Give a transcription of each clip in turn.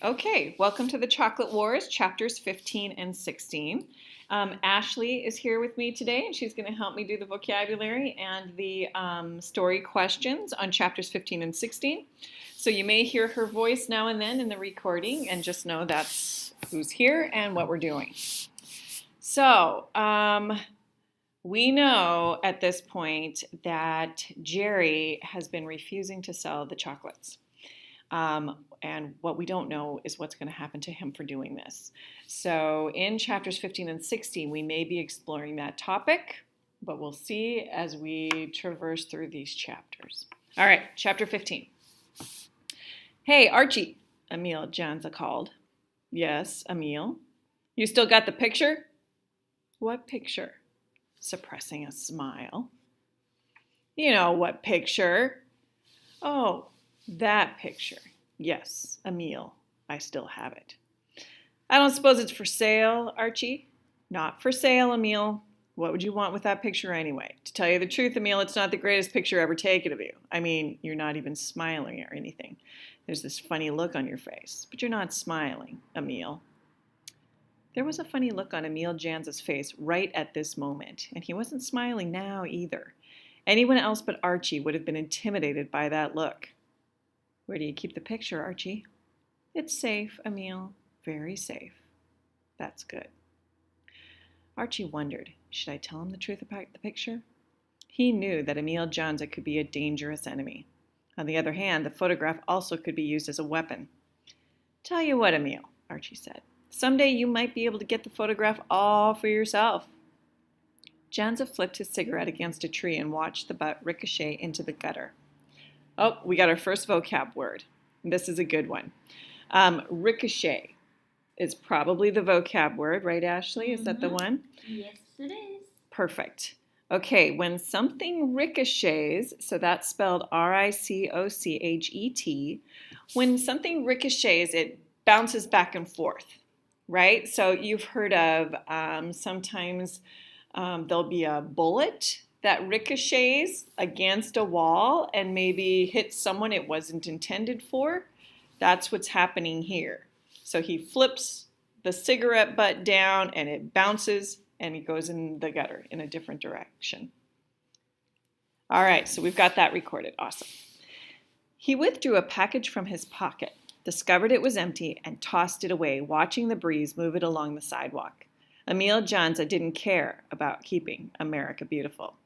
Okay, welcome to the Chocolate Wars, chapters 15 and 16. Ashley is here with me today, and she's going to help me do the vocabulary and the story questions on chapters 15 and 16. So you may hear her voice now and then in the recording, and just know that's who's here and what we're doing. So we know at this point that Jerry has been refusing to sell the chocolates. And what we don't know is what's going to happen to him for doing this. So in chapters 15 and 16, we may be exploring that topic, but we'll see as we traverse through these chapters. All right, chapter 15. Hey, Archie, Emil Janza called. Yes, Emil. You still got the picture? What picture? Suppressing a smile. You know what picture? Oh, that picture. Yes, Emil, I still have it. I don't suppose it's for sale, Archie? Not for sale, Emil. What would you want with that picture anyway? To tell you the truth, Emil, it's not the greatest picture ever taken of you. I mean, you're not even smiling or anything. There's this funny look on your face, but you're not smiling, Emil. There was a funny look on Emil Janza's face right at this moment, and he wasn't smiling now either. Anyone else but Archie would have been intimidated by that look. Where do you keep the picture, Archie? It's safe, Emil. Very safe. That's good. Archie wondered, should I tell him the truth about the picture? He knew that Emil Janza could be a dangerous enemy. On the other hand, the photograph also could be used as a weapon. Tell you what, Emil, Archie said. Someday you might be able to get the photograph all for yourself. Janza flipped his cigarette against a tree and watched the butt ricochet into the gutter. Oh, we got our first vocab word. This is a good one. Ricochet is probably the vocab word, right, Ashley? Is that the one? Yes, it is. Perfect. Okay, when something ricochets, so that's spelled R-I-C-O-C-H-E-T, when something ricochets, it bounces back and forth, right? So you've heard of sometimes there'll be a bullet that ricochets against a wall and maybe hits someone it wasn't intended for. That's what's happening here. So he flips the cigarette butt down and it bounces and he goes in the gutter in a different direction. All right, so we've got that recorded. Awesome. He withdrew a package from his pocket, discovered it was empty, and tossed it away, watching the breeze move it along the sidewalk. Emil Janza didn't care about keeping America beautiful.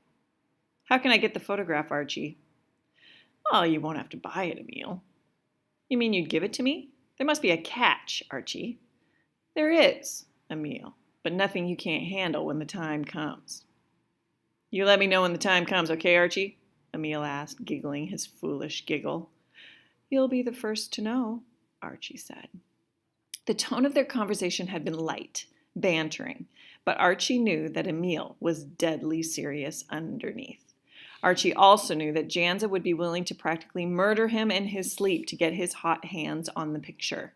How can I get the photograph, Archie? Well, you won't have to buy it, Emil. You mean you'd give it to me? There must be a catch, Archie. There is, Emil, but nothing you can't handle when the time comes. You let me know when the time comes, okay, Archie? Emil asked, giggling his foolish giggle. You'll be the first to know, Archie said. The tone of their conversation had been light, bantering, but Archie knew that Emil was deadly serious underneath. Archie also knew that Janza would be willing to practically murder him in his sleep to get his hot hands on the picture.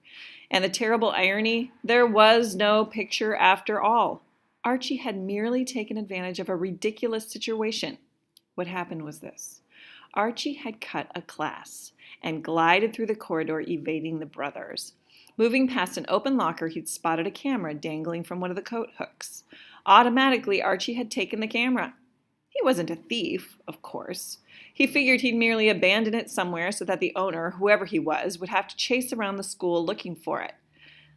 And the terrible irony, there was no picture after all. Archie had merely taken advantage of a ridiculous situation. What happened was this. Archie had cut a class and glided through the corridor, evading the brothers. Moving past an open locker, he'd spotted a camera dangling from one of the coat hooks. Automatically, Archie had taken the camera. He wasn't a thief, of course. He figured he'd merely abandon it somewhere so that the owner, whoever he was, would have to chase around the school looking for it.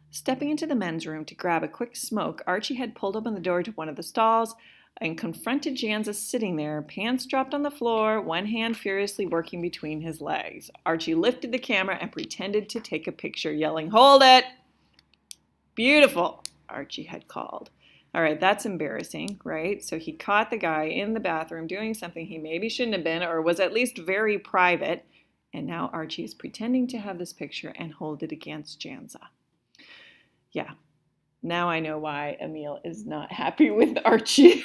Stepping into the men's room to grab a quick smoke, Archie had pulled open the door to one of the stalls and confronted Janza sitting there, pants dropped on the floor, one hand furiously working between his legs. Archie lifted the camera and pretended to take a picture, yelling, "Hold it!" Beautiful, Archie had called. All right, that's embarrassing, right? So he caught the guy in the bathroom doing something he maybe shouldn't have been or was at least very private. And now Archie is pretending to have this picture and hold it against Janza. Yeah, now I know why Emil is not happy with Archie.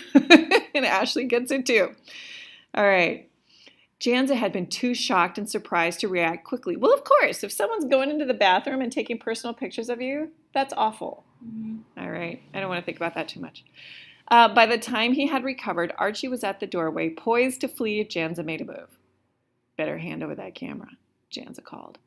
And Ashley gets it too. All right. Janza had been too shocked and surprised to react quickly. Well, of course, if someone's going into the bathroom and taking personal pictures of you, that's awful. All right. I don't want to think about that too much. By the time he had recovered, Archie was at the doorway, poised to flee if Janza made a move. Better hand over that camera, Janza called.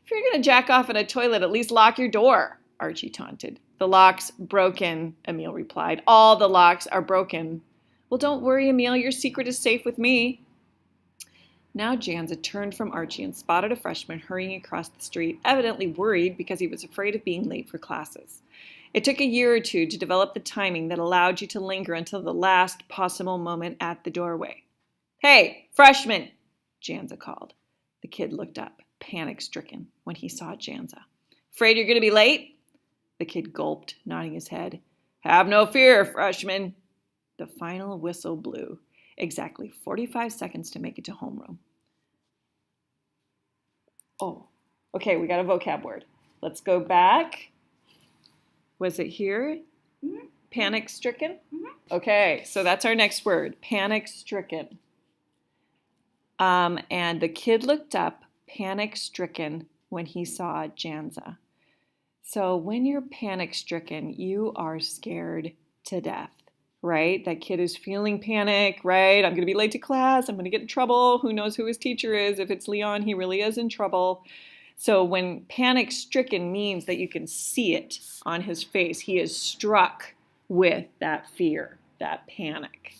If you're going to jack off in a toilet, at least lock your door, Archie taunted. The lock's broken, Emil replied. All the locks are broken. Well, don't worry, Emil. Your secret is safe with me. Now Janza turned from Archie and spotted a freshman hurrying across the street, evidently worried because he was afraid of being late for classes. It took a year or two to develop the timing that allowed you to linger until the last possible moment at the doorway. Hey, freshman, Janza called. The kid looked up, panic-stricken, when he saw Janza. Afraid you're going to be late? The kid gulped, nodding his head. Have no fear, freshman. The final whistle blew. Exactly 45 seconds to make it to homeroom. Oh, okay, we got a vocab word. Let's go back. Was it here? Mm-hmm. Panic-stricken? Mm-hmm. Okay, so that's our next word, panic-stricken. And the kid looked up, panic-stricken, when he saw Janza. So when you're panic-stricken, you are scared to death, right? That kid is feeling panic, right? I'm going to be late to class. I'm going to get in trouble. Who knows who his teacher is? If it's Leon, he really is in trouble. So when panic-stricken means that you can see it on his face. He is struck with that fear, that panic.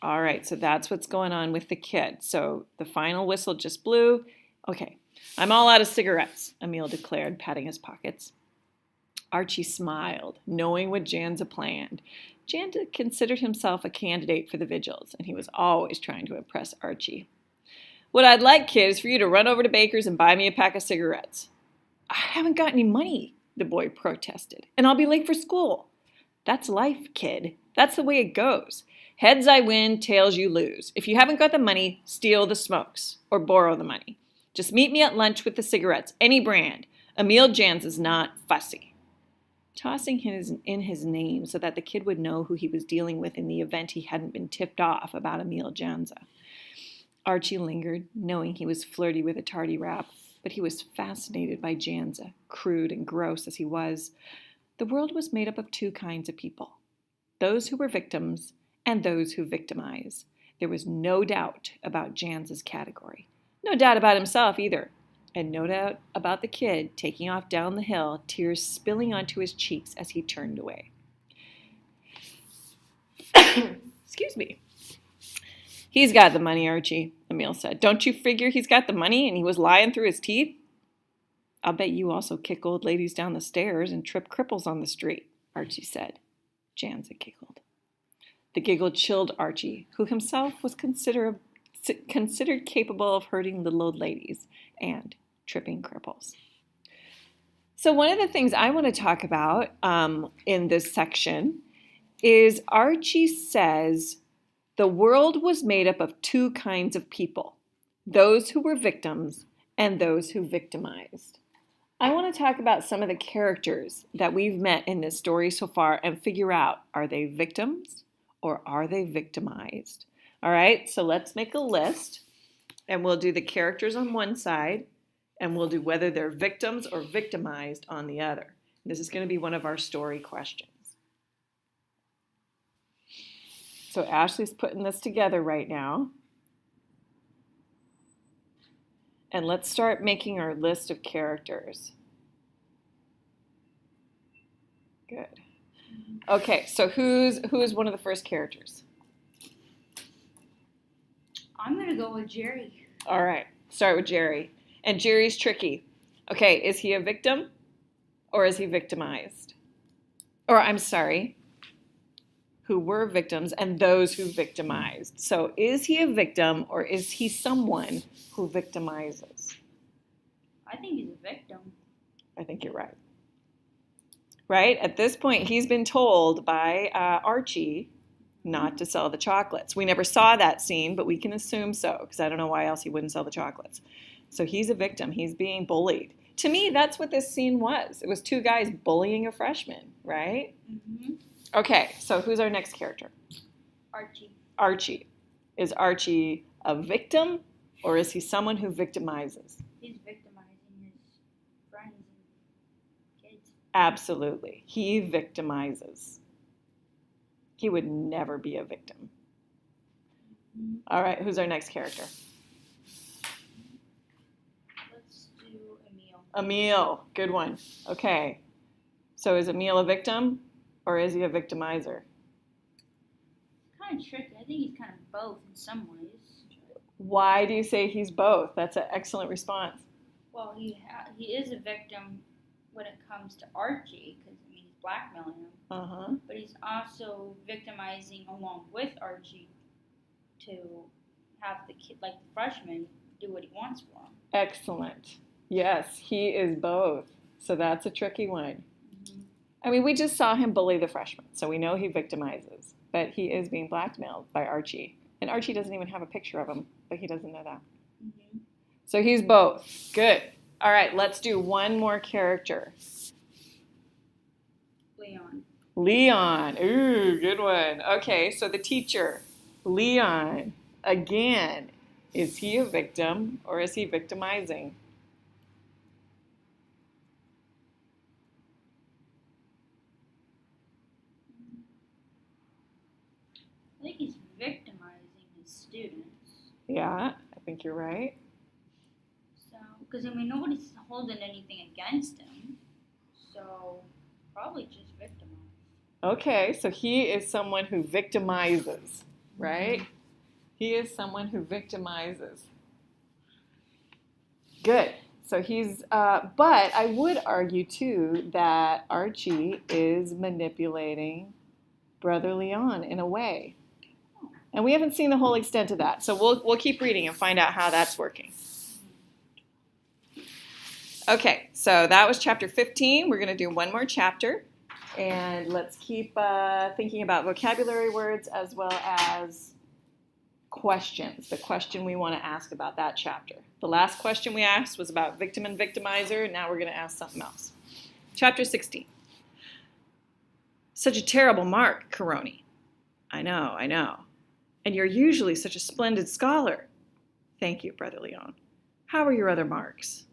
All right, so that's what's going on with the kid. So the final whistle just blew. Okay, I'm all out of cigarettes, Emil declared, patting his pockets. Archie smiled, knowing what Janza planned. Janza considered himself a candidate for the vigils, and he was always trying to impress Archie. What I'd like, kid, is for you to run over to Baker's and buy me a pack of cigarettes. I haven't got any money, the boy protested, and I'll be late for school. That's life, kid. That's the way it goes. Heads I win, tails you lose. If you haven't got the money, steal the smokes or borrow the money. Just meet me at lunch with the cigarettes, any brand. Emil Janza's not fussy. Tossing in his name so that the kid would know who he was dealing with in the event he hadn't been tipped off about Emil Janza. Archie lingered, knowing he was flirty with a tardy rap, but he was fascinated by Janza, crude and gross as he was. The world was made up of two kinds of people, those who were victims and those who victimize. There was no doubt about Janza's category. No doubt about himself either. And no doubt about the kid taking off down the hill, tears spilling onto his cheeks as he turned away. Excuse me. He's got the money, Archie, Emil said. Don't you figure he's got the money and he was lying through his teeth? I'll bet you also kick old ladies down the stairs and trip cripples on the street, Archie said. Janza giggled. The giggle chilled Archie, who himself was considered capable of hurting little old ladies and tripping cripples. So one of the things I want to talk about in this section is Archie says the world was made up of two kinds of people, those who were victims and those who victimized. I want to talk about some of the characters that we've met in this story so far and figure out, are they victims or are they victimized? All right, so let's make a list, and we'll do the characters on one side, and we'll do whether they're victims or victimized on the other. This is going to be one of our story questions. So Ashley's putting this together right now. And let's start making our list of characters. Good. Okay, so who's one of the first characters? I'm going to go with Jerry. All right, start with Jerry. And Jerry's tricky. Okay, is he a victim or is he victimized? Or I'm sorry, who were victims and those who victimized. So is he a victim or is he someone who victimizes? I think he's a victim. I think you're right. Right? At this point, he's been told by Archie not to sell the chocolates. We never saw that scene, but we can assume so, because I don't know why else he wouldn't sell the chocolates. So he's a victim. He's being bullied. To me, that's what this scene was. It was two guys bullying a freshman, right? Mm-hmm. Okay, so who's our next character? Archie. Archie. Is Archie a victim, or is he someone who victimizes? He's victimizing his friends and kids. Absolutely. He victimizes. He would never be a victim. Mm-hmm. All right, who's our next character? Emil, good one. Okay. So is Emil a victim or is he a victimizer? Kind of tricky. I think he's kind of both in some ways. Why do you say he's both? That's an excellent response. Well, he is a victim when it comes to Archie, because I mean he's blackmailing him. Uh-huh. But he's also victimizing along with Archie to have the kid, like the freshman, do what he wants for him. Excellent. Yes, he is both. So that's a tricky one. Mm-hmm. I mean, we just saw him bully the freshman, so we know he victimizes. But he is being blackmailed by Archie. And Archie doesn't even have a picture of him, but he doesn't know that. Mm-hmm. So he's both. Good. All right, let's do one more character. Leon. Leon. Ooh, good one. Okay, so the teacher, Leon. Again, is he a victim or is he victimizing? I think he's victimizing his students. Yeah, I think you're right. So, because I mean nobody's holding anything against him, so probably just victimized. Okay, so he is someone who victimizes, right? He is someone who victimizes. Good. So he's, but I would argue too that Archie is manipulating Brother Leon in a way. And we haven't seen the whole extent of that. So we'll keep reading and find out how that's working. Okay, so that was chapter 15. We're going to do one more chapter. And let's keep thinking about vocabulary words as well as questions. The question we want to ask about that chapter. The last question we asked was about victim and victimizer. Now we're going to ask something else. Chapter 16. Such a terrible mark, Caroni. I know. And you're usually such a splendid scholar. Thank you, Brother Leon. How are your other marks?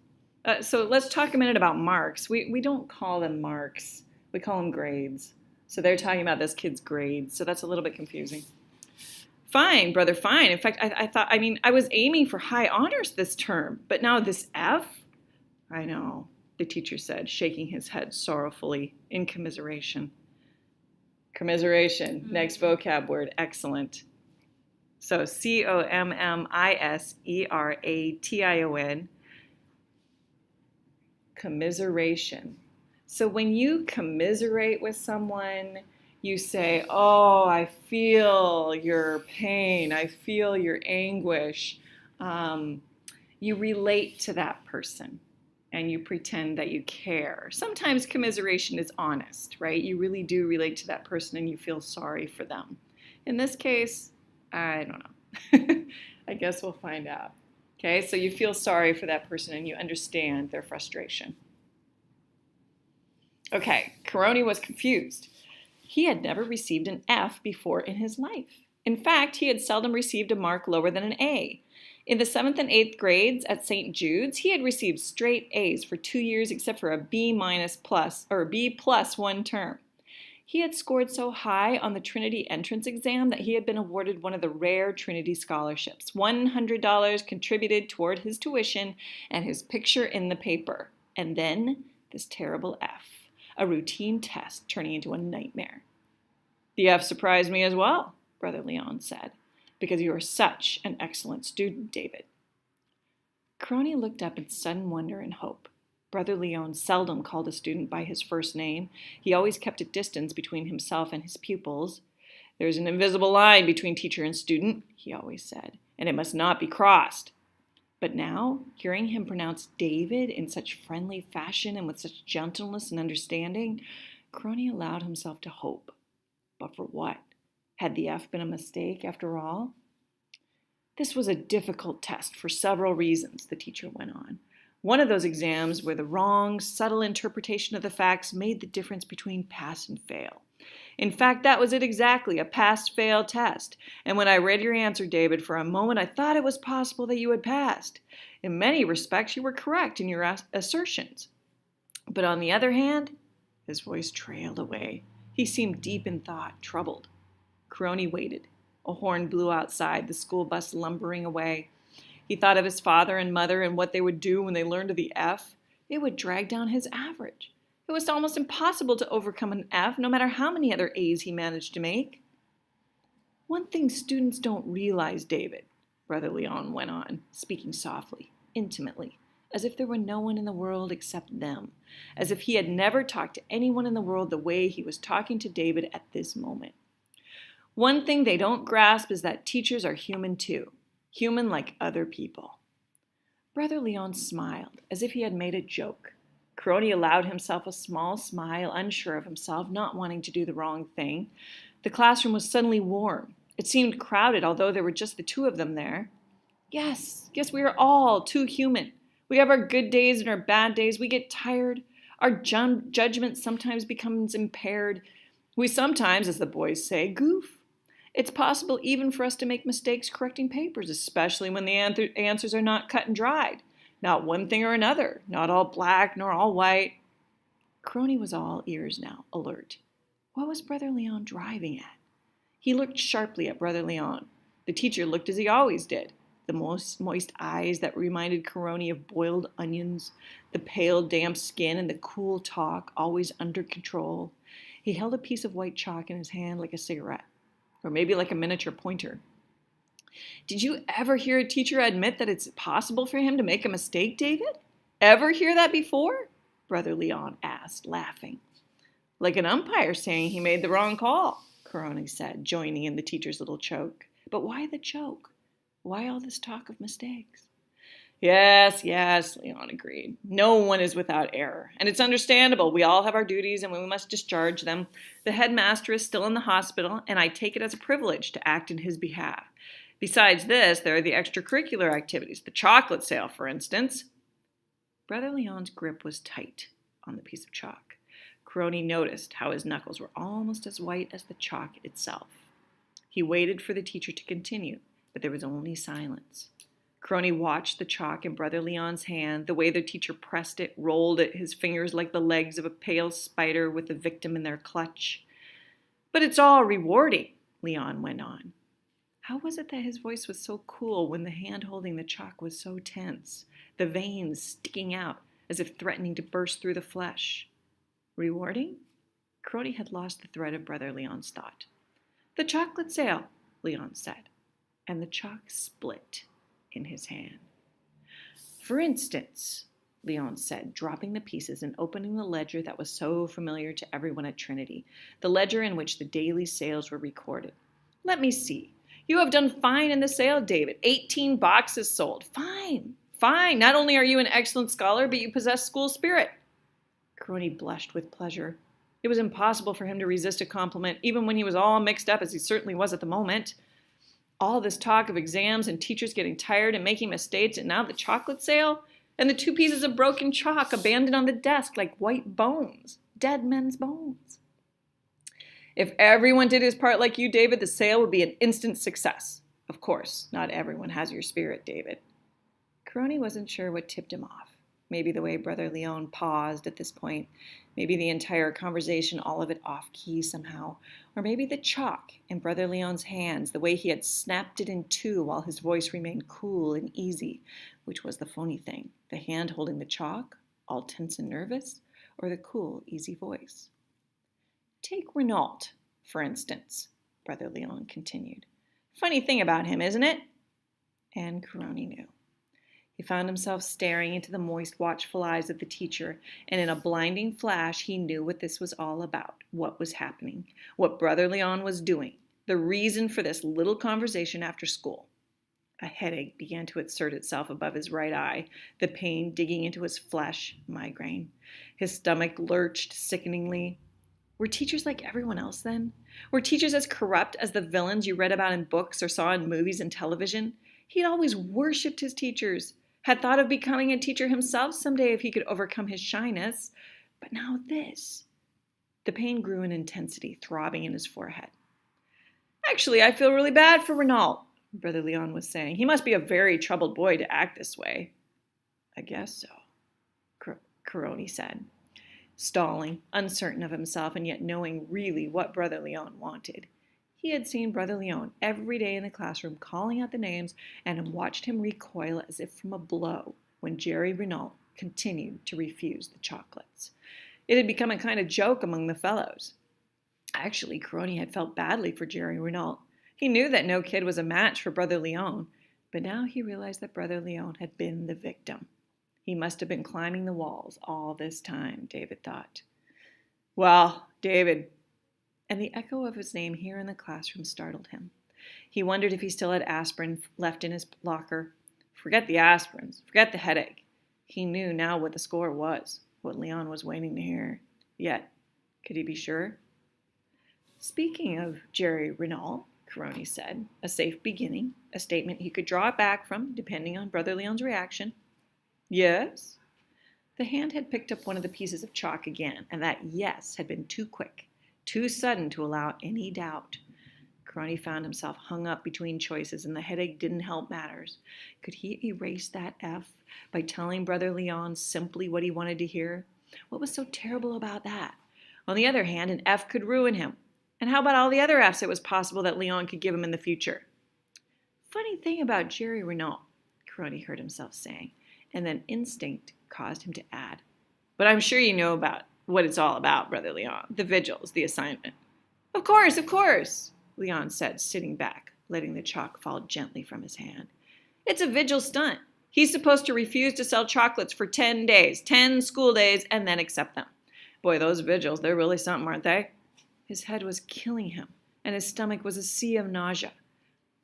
So let's talk a minute about marks. We don't call them marks. We call them grades. So they're talking about this kid's grades. So that's a little bit confusing. Fine, brother, fine. In fact, I was aiming for high honors this term, but now this F? I know, the teacher said, shaking his head sorrowfully in commiseration. Commiseration, next vocab word, excellent. So commiseration, commiseration. So when you commiserate with someone, you say, oh, I feel your pain, I feel your anguish. You relate to that person and you pretend that you care. Sometimes commiseration is honest, right? You really do relate to that person and you feel sorry for them. In this case, I don't know. I guess we'll find out. Okay, so you feel sorry for that person and you understand their frustration. Okay, Caroni was confused. He had never received an F before in his life. In fact, he had seldom received a mark lower than an A. In the 7th and 8th grades at St. Jude's, he had received straight A's for 2 years except for a B+ one term. He had scored so high on the Trinity entrance exam that he had been awarded one of the rare Trinity scholarships, $100 contributed toward his tuition and his picture in the paper. And then this terrible F, a routine test turning into a nightmare. The F surprised me as well, Brother Leon said, because you are such an excellent student, David. Caroni looked up in sudden wonder and hope. Brother Leon seldom called a student by his first name. He always kept a distance between himself and his pupils. There's an invisible line between teacher and student, he always said, and it must not be crossed. But now, hearing him pronounce David in such friendly fashion and with such gentleness and understanding, Caroni allowed himself to hope. But for what? Had the F been a mistake after all? This was a difficult test for several reasons, the teacher went on. One of those exams where the wrong, subtle interpretation of the facts made the difference between pass and fail. In fact, that was it exactly, a pass-fail test. And when I read your answer, David, for a moment I thought it was possible that you had passed. In many respects, you were correct in your assertions. But on the other hand, his voice trailed away. He seemed deep in thought, troubled. Caroni waited. A horn blew outside, the school bus lumbering away. He thought of his father and mother and what they would do when they learned of the F. It would drag down his average. It was almost impossible to overcome an F, no matter how many other A's he managed to make. One thing students don't realize, David, Brother Leon went on, speaking softly, intimately, as if there were no one in the world except them, as if he had never talked to anyone in the world the way he was talking to David at this moment. One thing they don't grasp is that teachers are human too, human like other people. Brother Leon smiled, as if he had made a joke. Caroni allowed himself a small smile, unsure of himself, not wanting to do the wrong thing. The classroom was suddenly warm. It seemed crowded, although there were just the two of them there. Yes, we are all too human. We have our good days and our bad days. We get tired. Our judgment sometimes becomes impaired. We sometimes, as the boys say, goof. It's possible even for us to make mistakes correcting papers, especially when the answers are not cut and dried. Not one thing or another, not all black nor all white. Caroni was all ears now, alert. What was Brother Leon driving at? He looked sharply at Brother Leon. The teacher looked as he always did, the moist eyes that reminded Caroni of boiled onions, the pale, damp skin, and the cool talk, always under control. He held a piece of white chalk in his hand like a cigarette, or maybe like a miniature pointer. Did you ever hear a teacher admit that it's possible for him to make a mistake, David? Ever hear that before? Brother Leon asked, laughing. Like an umpire saying he made the wrong call, Caroni said, joining in the teacher's little joke. But why the joke? Why all this talk of mistakes? Yes, Leon agreed. No one is without error, and it's understandable. We all have our duties, and we must discharge them. The headmaster is still in the hospital, and I take it as a privilege to act in his behalf. Besides this, there are the extracurricular activities, the chocolate sale, for instance. Brother Leon's grip was tight on the piece of chalk. Caroni noticed how his knuckles were almost as white as the chalk itself. He waited for the teacher to continue, but there was only silence. Caroni watched the chalk in Brother Leon's hand, the way the teacher pressed it, rolled it, his fingers like the legs of a pale spider with the victim in their clutch. But it's all rewarding, Leon went on. How was it that his voice was so cool when the hand holding the chalk was so tense, the veins sticking out as if threatening to burst through the flesh? Rewarding? Caroni had lost the thread of Brother Leon's thought. The chocolate sale, Leon said, and the chalk split in his hand. For instance, Leon said, dropping the pieces and opening the ledger that was so familiar to everyone at Trinity, the ledger in which the daily sales were recorded. Let me see. You have done fine in the sale, David. 18 boxes sold. Fine. Not only are you an excellent scholar, but you possess school spirit. Caroni blushed with pleasure. It was impossible for him to resist a compliment, even when he was all mixed up, as he certainly was at the moment. All this talk of exams and teachers getting tired and making mistakes, and now the chocolate sale, and the 2 pieces of broken chalk abandoned on the desk like white bones, dead men's bones. If everyone did his part like you, David, the sale would be an instant success. Of course, not everyone has your spirit, David. Caroni wasn't sure what tipped him off. Maybe the way Brother Leon paused at this point, maybe the entire conversation, all of it off-key somehow, or maybe the chalk in Brother Leon's hands, the way he had snapped it in two while his voice remained cool and easy, which was the phony thing, the hand holding the chalk, all tense and nervous, or the cool, easy voice. Take Renault, for instance, Brother Leon continued. Funny thing about him, isn't it? And Caroni knew. He found himself staring into the moist, watchful eyes of the teacher, and in a blinding flash he knew what this was all about, what was happening, what Brother Leon was doing, the reason for this little conversation after school. A headache began to assert itself above his right eye, the pain digging into his flesh, migraine. His stomach lurched sickeningly. Were teachers like everyone else then? Were teachers as corrupt as the villains you read about in books or saw in movies and television? He had always worshipped his teachers, had thought of becoming a teacher himself someday if he could overcome his shyness. But now this. The pain grew in intensity, throbbing in his forehead. Actually, I feel really bad for Renault, Brother Leon was saying. He must be a very troubled boy to act this way. I guess so, Caroni said, stalling, uncertain of himself and yet knowing really what Brother Leon wanted. He had seen Brother Leon every day in the classroom calling out the names and watched him recoil as if from a blow when Jerry Renault, continued to refuse the chocolates. It had become a kind of joke among the fellows. Actually, Coroni had felt badly for Jerry Renault. He knew that no kid was a match for Brother Leon, but now he realized that Brother Leon had been the victim. He must have been climbing the walls all this time, David thought. Well, David, and the echo of his name here in the classroom startled him. He wondered if he still had aspirin left in his locker. Forget the aspirins, forget the headache. He knew now what the score was, what Leon was waiting to hear. Yet, could he be sure? Speaking of Jerry Renault, Coroni said, a safe beginning, a statement he could draw back from, depending on Brother Leon's reaction. Yes? The hand had picked up one of the pieces of chalk again, and that yes had been too quick, too sudden to allow any doubt. Coroni found himself hung up between choices, and the headache didn't help matters. Could he erase that F by telling Brother Leon simply what he wanted to hear? What was so terrible about that? On the other hand, an F could ruin him. And how about all the other Fs it was possible that Leon could give him in the future? Funny thing about Jerry Renault, Coroni heard himself saying, and then instinct caused him to add. But I'm sure you know about what it's all about, Brother Leon. The vigils, the assignment. Of course, Leon said, sitting back, letting the chalk fall gently from his hand. It's a vigil stunt. He's supposed to refuse to sell chocolates for 10 days, 10 school days, and then accept them. Boy, those vigils, they're really something, aren't they? His head was killing him, and his stomach was a sea of nausea.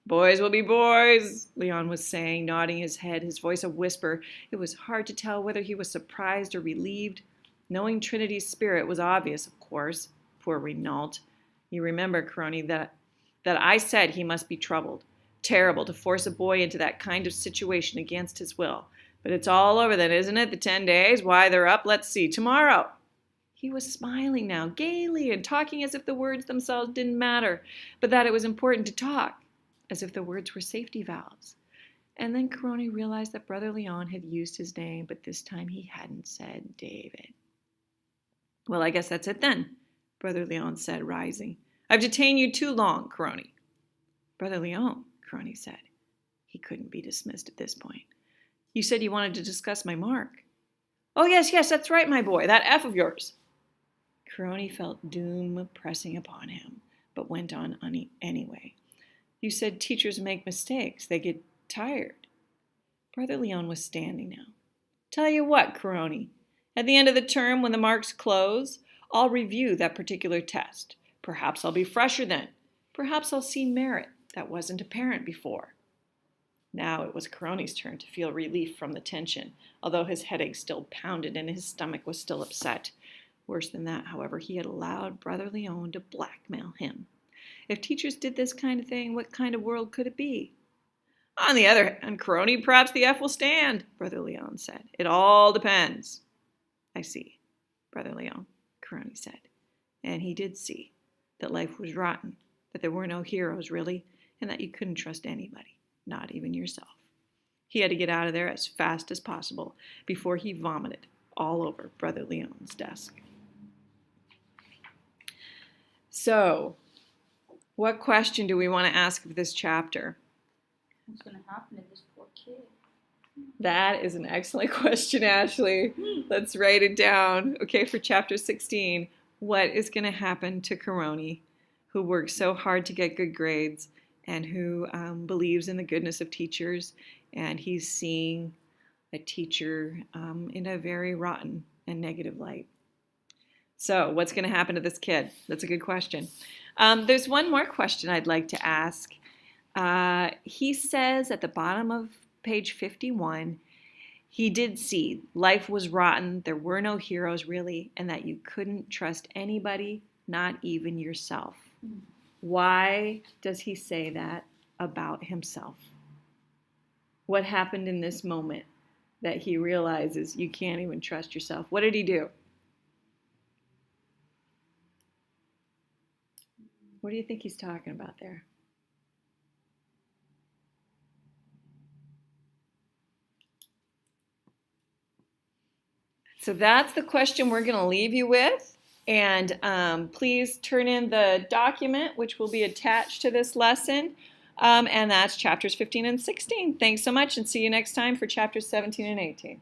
Boys will be boys, Leon was saying, nodding his head, his voice a whisper. It was hard to tell whether he was surprised or relieved. Knowing Trinity's spirit was obvious, of course. Poor Renault. You remember, Coroni, that I said he must be troubled. Terrible to force a boy into that kind of situation against his will. But it's all over then, isn't it? The 10 days? Why, they're up. Let's see. Tomorrow. He was smiling now, gaily, and talking as if the words themselves didn't matter, but that it was important to talk, as if the words were safety valves. And then Coroni realized that Brother Leon had used his name, but this time he hadn't said David. Well, I guess that's it then, Brother Leon said, rising. I've detained you too long, Coroni. Brother Leon, Coroni said. He couldn't be dismissed at this point. You said you wanted to discuss my mark. Oh, yes, that's right, my boy, that F of yours. Coroni felt doom pressing upon him, but went on anyway. You said teachers make mistakes. They get tired. Brother Leon was standing now. Tell you what, Coroni, at the end of the term, when the marks close, I'll review that particular test. Perhaps I'll be fresher then. Perhaps I'll see merit that wasn't apparent before. Now it was Coroni's turn to feel relief from the tension, although his headache still pounded and his stomach was still upset. Worse than that, however, he had allowed Brother Leon to blackmail him. If teachers did this kind of thing, what kind of world could it be? On the other hand, Coroni, perhaps the F will stand, Brother Leon said. It all depends. I see, Brother Leon, Coroni said. And he did see that life was rotten, that there were no heroes, really, and that you couldn't trust anybody, not even yourself. He had to get out of there as fast as possible before he vomited all over Brother Leon's desk. So, what question do we want to ask of this chapter? What's going to happen to this poor kid? That is an excellent question, Ashley. Let's write it down. Okay, for chapter 16, what is going to happen to Coroni, who works so hard to get good grades and who believes in the goodness of teachers, and he's seeing a teacher in a very rotten and negative light. So what's going to happen to this kid? That's a good question. There's one more question I'd like to ask. He says at the bottom of page 51, he did see life was rotten, there were no heroes really, and that you couldn't trust anybody, not even yourself. Why does he say that about himself? What happened in this moment that he realizes you can't even trust yourself? What did he do? What do you think he's talking about there? So that's the question we're going to leave you with. And please turn in the document, which will be attached to this lesson. And that's chapters 15 and 16. Thanks so much, and see you next time for chapters 17 and 18.